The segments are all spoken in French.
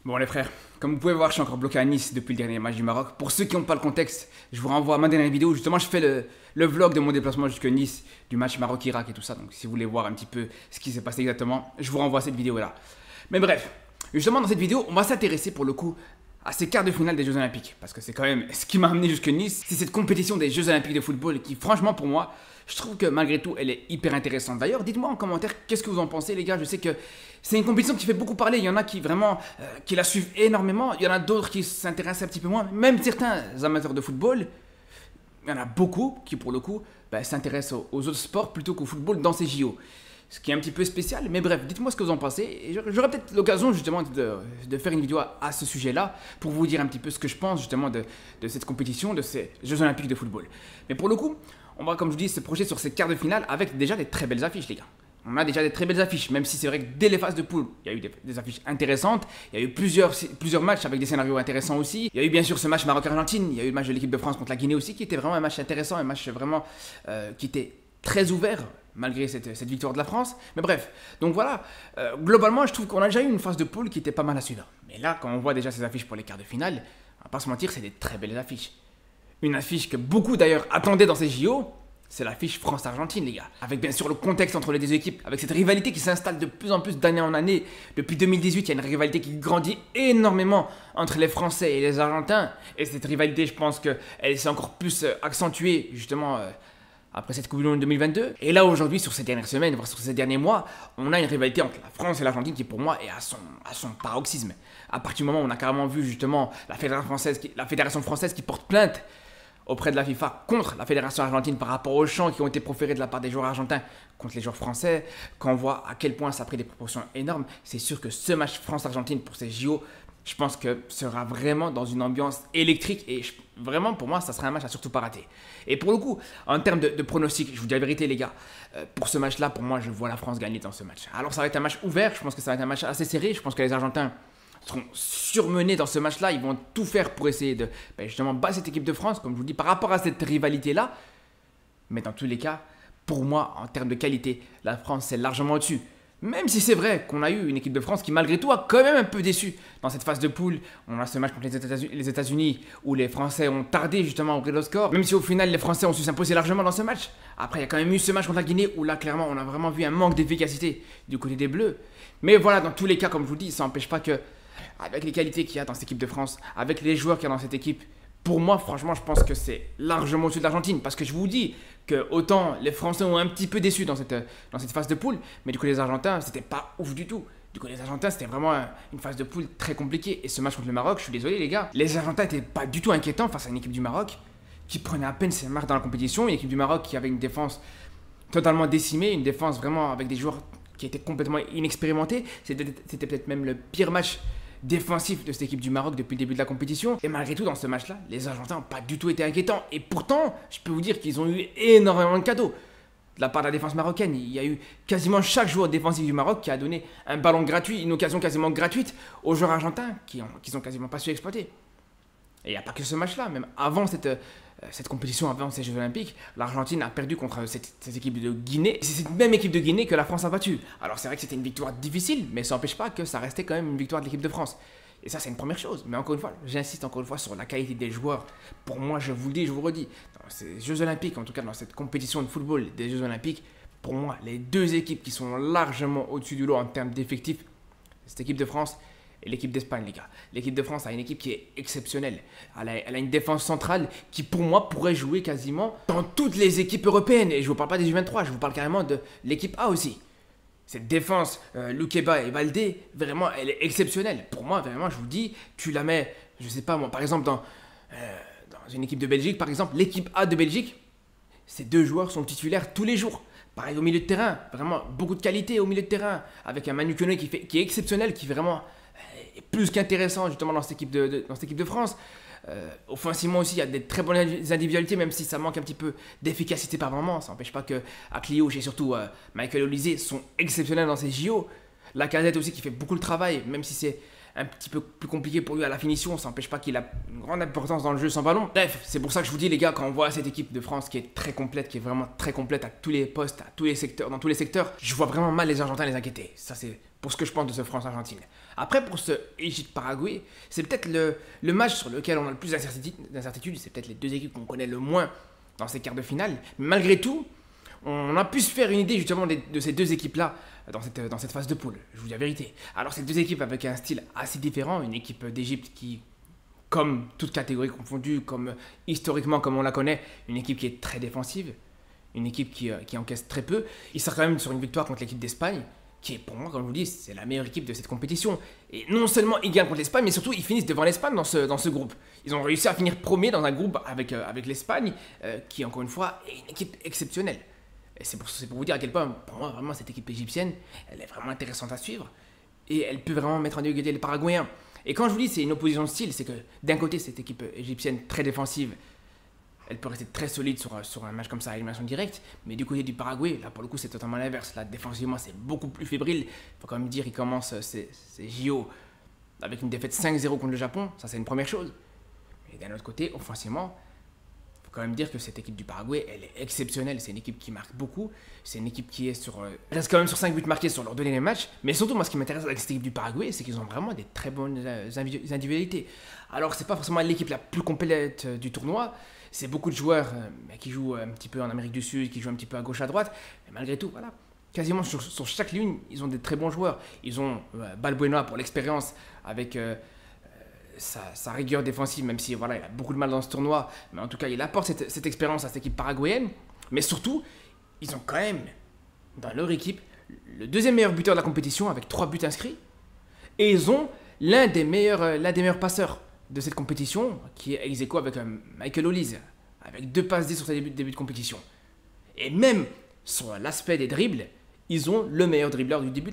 Bon les frères, comme vous pouvez voir, je suis encore bloqué à Nice depuis le dernier match du Maroc. Pour ceux qui n'ont pas le contexte, je vous renvoie à ma dernière vidéo. Justement, je fais le vlog de mon déplacement jusqu'à Nice, du match Maroc-Irak et tout ça. Donc si vous voulez voir un petit peu ce qui s'est passé exactement, je vous renvoie à cette vidéo-là. Mais bref, justement dans cette vidéo, on va s'intéresser pour le coup à ces quarts de finale des Jeux Olympiques. Parce que c'est quand même ce qui m'a amené jusqu'à Nice, c'est cette compétition des Jeux Olympiques de football qui franchement pour moi, je trouve que malgré tout, elle est hyper intéressante. D'ailleurs, dites-moi en commentaire qu'est-ce que vous en pensez les gars. Je sais que c'est une compétition qui fait beaucoup parler. Il y en a qui vraiment qui la suivent énormément. Il y en a d'autres qui s'intéressent un petit peu moins. Même certains amateurs de football, il y en a beaucoup qui pour le coup s'intéressent aux autres sports plutôt qu'au football dans ces JO. Ce qui est un petit peu spécial, mais bref, dites-moi ce que vous en pensez. Et j'aurai peut-être l'occasion justement de faire une vidéo à ce sujet-là pour vous dire un petit peu ce que je pense justement de cette compétition, de ces Jeux Olympiques de football. Mais pour le coup, on va comme je vous dis se projeter sur ces quarts de finale avec déjà des très belles affiches les gars. On a déjà des très belles affiches, même si c'est vrai que dès les phases de poule, il y a eu des affiches intéressantes. Il y a eu plusieurs matchs avec des scénarios intéressants aussi. Il y a eu bien sûr ce match Maroc-Argentine. Il y a eu le match de l'équipe de France contre la Guinée aussi, qui était vraiment un match intéressant, un match vraiment qui était très ouvert, malgré cette victoire de la France. Mais bref, donc voilà, globalement, je trouve qu'on a déjà eu une phase de poule qui était pas mal à suivre. Mais là, quand on voit déjà ces affiches pour les quarts de finale, on va pas se mentir, c'est des très belles affiches. Une affiche que beaucoup d'ailleurs attendaient dans ces JO, c'est l'affiche France-Argentine, les gars. Avec bien sûr le contexte entre les deux équipes, avec cette rivalité qui s'installe de plus en plus d'année en année. Depuis 2018, il y a une rivalité qui grandit énormément entre les Français et les Argentins. Et cette rivalité, je pense qu'elle s'est encore plus accentuée, justement, après cette Coupe du Monde 2022. Et là, aujourd'hui, sur ces dernières semaines, voire sur ces derniers mois, on a une rivalité entre la France et l'Argentine qui, pour moi, est à son paroxysme. À partir du moment où on a carrément vu, justement, la Fédération française qui porte plainte auprès de la FIFA contre la fédération argentine par rapport aux chants qui ont été proférés de la part des joueurs argentins contre les joueurs français, quand on voit à quel point ça a pris des proportions énormes, c'est sûr que ce match France-Argentine pour ces JO, je pense que sera vraiment dans une ambiance électrique et vraiment pour moi ça sera un match à surtout pas rater. Et pour le coup, en termes de pronostic, je vous dis la vérité les gars, pour ce match-là, pour moi je vois la France gagner dans ce match. Alors ça va être un match ouvert, je pense que ça va être un match assez serré, je pense que les Argentins seront surmenés dans ce match-là. Ils vont tout faire pour essayer de justement battre cette équipe de France, comme je vous dis, par rapport à cette rivalité-là. Mais dans tous les cas, pour moi, en termes de qualité, la France est largement au-dessus. Même si c'est vrai qu'on a eu une équipe de France qui, malgré tout, a quand même un peu déçu dans cette phase de poule. On a ce match contre les États-Unis où les Français ont tardé justement à ouvrir le score. Même si au final, les Français ont su s'imposer largement dans ce match. Après, il y a quand même eu ce match contre la Guinée où là, clairement, on a vraiment vu un manque d'efficacité du côté des Bleus. Mais voilà, dans tous les cas, comme je vous dis, ça n'empêche pas que avec les qualités qu'il y a dans cette équipe de France, avec les joueurs qu'il y a dans cette équipe, pour moi, franchement, je pense que c'est largement au-dessus de l'Argentine. Parce que je vous dis que autant les Français ont un petit peu déçu dans cette phase de poule, mais du coup, les Argentins, c'était pas ouf du tout. Du coup, les Argentins, c'était vraiment une phase de poule très compliquée. Et ce match contre le Maroc, je suis désolé, les gars, les Argentins n'étaient pas du tout inquiétants face à une équipe du Maroc qui prenait à peine ses marques dans la compétition. Une équipe du Maroc qui avait une défense totalement décimée, une défense vraiment avec des joueurs qui étaient complètement inexpérimentés. C'était peut-être même le pire match défensif de cette équipe du Maroc depuis le début de la compétition. Et malgré tout, dans ce match-là, les Argentins n'ont pas du tout été inquiétants. Et pourtant, je peux vous dire qu'ils ont eu énormément de cadeaux de la part de la défense marocaine. Il y a eu quasiment chaque joueur défensif du Maroc qui a donné un ballon gratuit, une occasion quasiment gratuite aux joueurs argentins qui ont quasiment pas su exploiter. Et il n'y a pas que ce match-là, même avant cette compétition, avant ces Jeux Olympiques, l'Argentine a perdu contre cette équipe de Guinée. C'est cette même équipe de Guinée que la France a battue. Alors c'est vrai que c'était une victoire difficile, mais ça n'empêche pas que ça restait quand même une victoire de l'équipe de France. Et ça, c'est une première chose. Mais encore une fois, j'insiste encore une fois sur la qualité des joueurs. Pour moi, je vous le dis, je vous le redis, dans ces Jeux Olympiques, en tout cas dans cette compétition de football des Jeux Olympiques, pour moi, les deux équipes qui sont largement au-dessus du lot en termes d'effectifs, cette équipe de France et l'équipe d'Espagne, les gars. L'équipe de France a une équipe qui est exceptionnelle. Elle a une défense centrale qui, pour moi, pourrait jouer quasiment dans toutes les équipes européennes. Et je ne vous parle pas des U23, je vous parle carrément de l'équipe A aussi. Cette défense, Loukeba et Baldé, vraiment, elle est exceptionnelle. Pour moi, vraiment, je vous dis, tu la mets, je sais pas moi, par exemple, dans une équipe de Belgique, par exemple, l'équipe A de Belgique, ces deux joueurs sont titulaires tous les jours. Pareil au milieu de terrain, vraiment beaucoup de qualité au milieu de terrain, avec un Manu Koné qui est exceptionnel, qui vraiment est plus qu'intéressant justement dans cette équipe de France. Offensivement aussi, il y a des très bonnes individualités, même si ça manque un petit peu d'efficacité par moment. Ça n'empêche pas que Akliouche et surtout Michael Olise sont exceptionnels dans ces JO. Lacazette aussi qui fait beaucoup de travail, même si c'est un petit peu plus compliqué pour lui à la finition, ça n'empêche pas qu'il a une grande importance dans le jeu sans ballon. Bref, c'est pour ça que je vous dis les gars, quand on voit cette équipe de France qui est très complète, qui est vraiment très complète à tous les postes, à tous les secteurs, dans tous les secteurs, je vois vraiment mal les Argentins les inquiéter. Ça c'est pour ce que je pense de ce France-Argentine. Après pour ce Égypte-Paraguay, c'est peut-être le match sur lequel on a le plus d'incertitude, c'est peut-être les deux équipes qu'on connaît le moins dans ces quarts de finale. Mais malgré tout, on a pu se faire une idée justement de ces deux équipes-là dans cette phase de poule, je vous dis la vérité. Alors ces deux équipes avec un style assez différent, une équipe d'Égypte qui, comme toute catégorie confondue, comme historiquement comme on la connaît, une équipe qui est très défensive, une équipe qui encaisse très peu. Il sort quand même sur une victoire contre l'équipe d'Espagne, qui est pour moi, comme je vous dis, c'est la meilleure équipe de cette compétition. Et non seulement ils gagnent contre l'Espagne, mais surtout ils finissent devant l'Espagne dans ce groupe. Ils ont réussi à finir premier dans un groupe avec l'Espagne, qui encore une fois est une équipe exceptionnelle. Et c'est pour vous dire à quel point, pour moi, vraiment, cette équipe égyptienne, elle est vraiment intéressante à suivre. Et elle peut vraiment mettre en difficulté les Paraguayens. Et quand je vous dis c'est une opposition de style, c'est que d'un côté, cette équipe égyptienne très défensive, elle peut rester très solide sur un match comme ça à élimination directe. Mais du côté du Paraguay, là, pour le coup, c'est totalement l'inverse. Là, défensivement, c'est beaucoup plus fébrile. Il faut quand même dire qu'il commence ces JO avec une défaite 5-0 contre le Japon. Ça, c'est une première chose. Mais d'un autre côté, offensivement, quand même dire que cette équipe du Paraguay, elle est exceptionnelle. C'est une équipe qui marque beaucoup. C'est une équipe qui est reste quand même sur 5 buts marqués sur leurs deux derniers matchs. Mais surtout, moi, ce qui m'intéresse avec cette équipe du Paraguay, c'est qu'ils ont vraiment des très bonnes individualités. Alors, c'est pas forcément l'équipe la plus complète du tournoi. C'est beaucoup de joueurs qui jouent un petit peu en Amérique du Sud, qui jouent un petit peu à gauche, à droite. Mais malgré tout, voilà. Quasiment sur chaque ligne, ils ont des très bons joueurs. Ils ont Balbuena pour l'expérience avec sa rigueur défensive, même si voilà, il a beaucoup de mal dans ce tournoi, mais en tout cas il apporte cette expérience à cette équipe paraguayenne. Mais surtout, ils ont quand même dans leur équipe le deuxième meilleur buteur de la compétition avec 3 buts inscrits, et ils ont l'un des meilleurs passeurs de cette compétition, qui est ex aequo avec Michael Olise, avec 2 passes D sur ses débuts de compétition. Et même sur l'aspect des dribbles, ils ont le meilleur dribbleur du début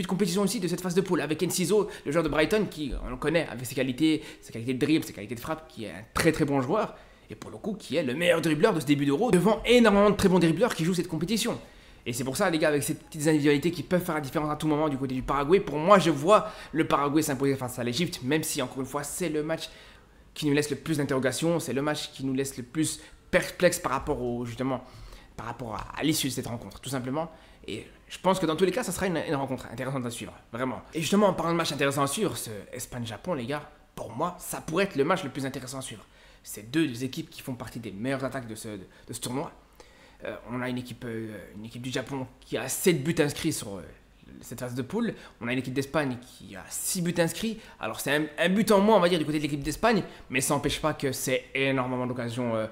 de compétition aussi, de cette phase de poule, avec Enciso, le joueur de Brighton, qui, on le connaît, avec ses qualités de dribble, ses qualités de frappe, qui est un très très bon joueur, et pour le coup, qui est le meilleur dribbleur de ce début d'Euro, devant énormément de très bons dribbleurs qui jouent cette compétition. Et c'est pour ça, les gars, avec ces petites individualités qui peuvent faire la différence à tout moment du côté du Paraguay, pour moi, je vois le Paraguay s'imposer face à l'Égypte, même si, encore une fois, c'est le match qui nous laisse le plus d'interrogations, c'est le match qui nous laisse le plus perplexe par rapport à l'issue de cette rencontre, tout simplement. Et je pense que dans tous les cas, ça sera une rencontre intéressante à suivre, vraiment. Et justement, en parlant de match intéressant à suivre, ce Espagne-Japon, les gars, pour moi, ça pourrait être le match le plus intéressant à suivre. C'est deux équipes qui font partie des meilleures attaques de ce tournoi. On a une équipe du Japon qui a 7 buts inscrits sur cette phase de poule. On a une équipe d'Espagne qui a 6 buts inscrits. Alors c'est un but en moins, on va dire, du côté de l'équipe d'Espagne, mais ça n'empêche pas que c'est énormément d'occasions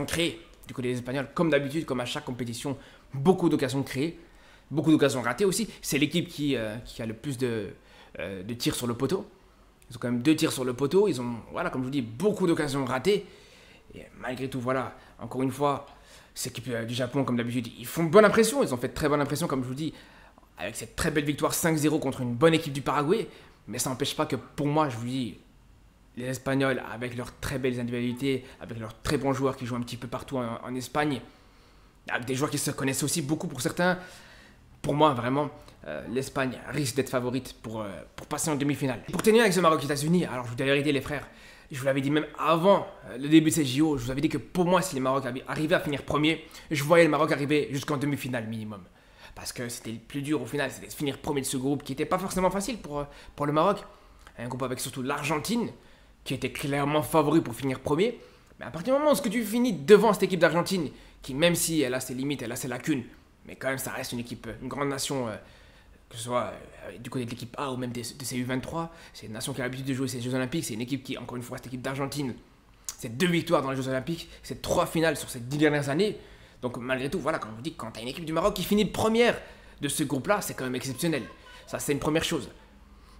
créées du côté des Espagnols, comme d'habitude, comme à chaque compétition. Beaucoup d'occasions créées, beaucoup d'occasions ratées aussi. C'est l'équipe qui a le plus de tirs sur le poteau. Ils ont quand même 2 tirs sur le poteau. Ils ont, voilà, comme je vous dis, beaucoup d'occasions ratées. Et malgré tout, voilà, encore une fois, cette équipe du Japon, comme d'habitude, ils font bonne impression. Ils ont fait très bonne impression, comme je vous dis, avec cette très belle victoire 5-0 contre une bonne équipe du Paraguay. Mais ça n'empêche pas que, pour moi, je vous dis, les Espagnols, avec leurs très belles individualités, avec leurs très bons joueurs qui jouent un petit peu partout en Espagne, avec des joueurs qui se connaissent aussi beaucoup pour certains, pour moi, vraiment, l'Espagne risque d'être favorite pour passer en demi-finale. Pour tenir avec ce Maroc-États-Unis, alors je vous dis la vérité, les frères, je vous l'avais dit même avant le début de ces JO, je vous avais dit que pour moi, si le Maroc arrivait à finir premier, je voyais le Maroc arriver jusqu'en demi-finale minimum. Parce que c'était le plus dur au final, c'était de finir premier de ce groupe qui n'était pas forcément facile pour le Maroc. Un groupe avec surtout l'Argentine, qui était clairement favori pour finir premier. Mais à partir du moment où tu finis devant cette équipe d'Argentine, qui même si elle a ses limites, elle a ses lacunes, mais quand même ça reste une équipe, une grande nation, que ce soit du côté de l'équipe A ou même de ces U23, c'est une nation qui a l'habitude de jouer ces Jeux Olympiques, c'est une équipe qui, encore une fois, cette équipe d'Argentine, c'est 2 victoires dans les Jeux Olympiques, c'est 3 finales sur ces 10 dernières années. Donc malgré tout, voilà, quand on vous dit que quand tu as une équipe du Maroc qui finit première de ce groupe-là, c'est quand même exceptionnel. Ça, c'est une première chose.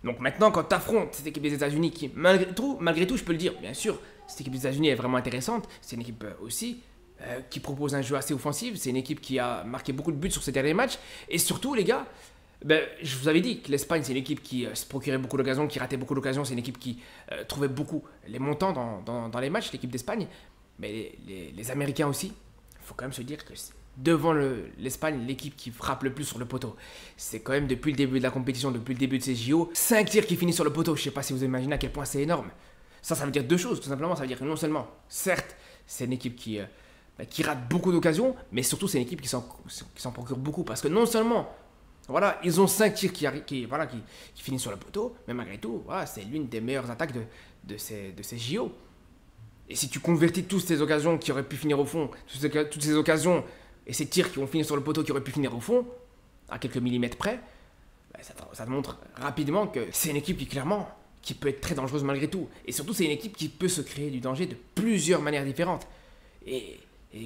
Donc maintenant, quand tu affrontes cette équipe des États-Unis qui, malgré tout, je peux le dire, bien sûr, cette équipe des États-Unis est vraiment intéressante. C'est une équipe aussi qui propose un jeu assez offensif. C'est une équipe qui a marqué beaucoup de buts sur ces derniers matchs. Et surtout, les gars, je vous avais dit que l'Espagne, c'est une équipe qui se procurait beaucoup d'occasions, qui ratait beaucoup d'occasions. C'est une équipe qui trouvait beaucoup les montants dans les matchs, l'équipe d'Espagne. Mais les Américains aussi, il faut quand même se dire que devant l'Espagne, l'équipe qui frappe le plus sur le poteau. C'est quand même depuis le début de la compétition, depuis le début de ces JO, 5 tirs qui finissent sur le poteau. Je ne sais pas si vous imaginez à quel point c'est énorme. Ça veut dire deux choses, tout simplement. Ça veut dire que non seulement, certes, c'est une équipe qui rate beaucoup d'occasions, mais surtout c'est une équipe qui s'en procure beaucoup. Parce que non seulement, voilà, ils ont 5 tirs qui finissent sur le poteau, mais malgré tout, voilà, c'est l'une des meilleures attaques de ces JO. Et si tu convertis toutes ces occasions qui auraient pu finir au fond, toutes ces occasions et ces tirs qui vont finir sur le poteau qui auraient pu finir au fond, à quelques millimètres près, ça te montre rapidement que c'est une équipe qui peut être très dangereuse malgré tout. Et surtout, c'est une équipe qui peut se créer du danger de plusieurs manières différentes. Et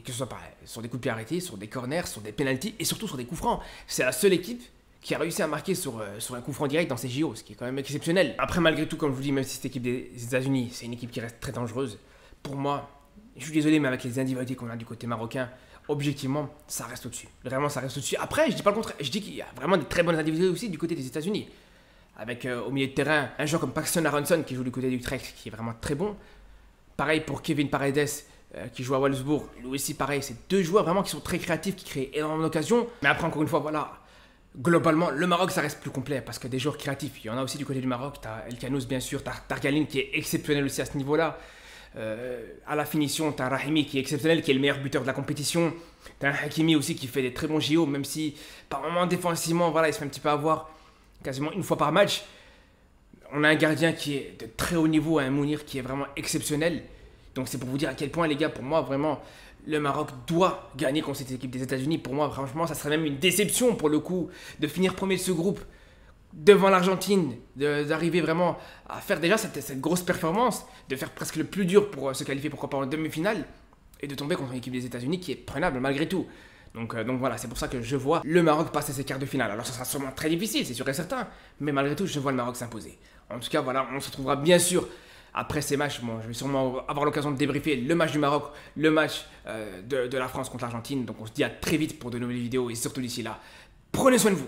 que ce soit sur des coups de pied arrêtés, sur des corners, sur des pénaltys et surtout sur des coups francs. C'est la seule équipe qui a réussi à marquer sur un coup franc direct dans ces JO, ce qui est quand même exceptionnel. Après, malgré tout, comme je vous dis, même si cette équipe des États-Unis, c'est une équipe qui reste très dangereuse, pour moi, je suis désolé, mais avec les individualités qu'on a du côté marocain, objectivement, ça reste au-dessus. Vraiment, ça reste au-dessus. Après, je dis pas le contraire, je dis qu'il y a vraiment des très bonnes individualités aussi du côté des États-Unis. Avec au milieu de terrain, un joueur comme Paxton Aronson qui joue du côté d'Utrecht, qui est vraiment très bon. Pareil pour Kevin Paredes, qui joue à Wolfsburg. Lui aussi, pareil, c'est deux joueurs vraiment qui sont très créatifs, qui créent énormément d'occasions. Mais après, encore une fois, voilà. Globalement, le Maroc, ça reste plus complet parce que des joueurs créatifs, il y en a aussi du côté du Maroc. Tu as El Khanous, bien sûr, tu as Dargaline qui est exceptionnel aussi à ce niveau-là. À la finition, tu as Rahimi qui est exceptionnel, qui est le meilleur buteur de la compétition. Tu as un Hakimi aussi qui fait des très bons JO, même si par moment défensivement, voilà, il se fait un petit peu avoir quasiment une fois par match. On a un gardien qui est de très haut niveau, un Mounir qui est vraiment exceptionnel. Donc c'est pour vous dire à quel point, les gars, pour moi, vraiment, le Maroc doit gagner contre cette équipe des États-Unis. Pour moi, franchement, ça serait même une déception pour le coup de finir premier de ce groupe devant l'Argentine, d'arriver vraiment à faire déjà cette grosse performance, de faire presque le plus dur pour se qualifier, pourquoi pas en demi-finale, et de tomber contre une équipe des États-Unis qui est prenable malgré tout. Donc voilà, c'est pour ça que je vois le Maroc passer ses quarts de finale. Alors ça sera sûrement très difficile, c'est sûr et certain, mais malgré tout, je vois le Maroc s'imposer. En tout cas, voilà, on se retrouvera bien sûr après ces matchs. Bon, je vais sûrement avoir l'occasion de débriefer le match du Maroc, le match de la France contre l'Argentine. Donc on se dit à très vite pour de nouvelles vidéos, et surtout d'ici là, prenez soin de vous.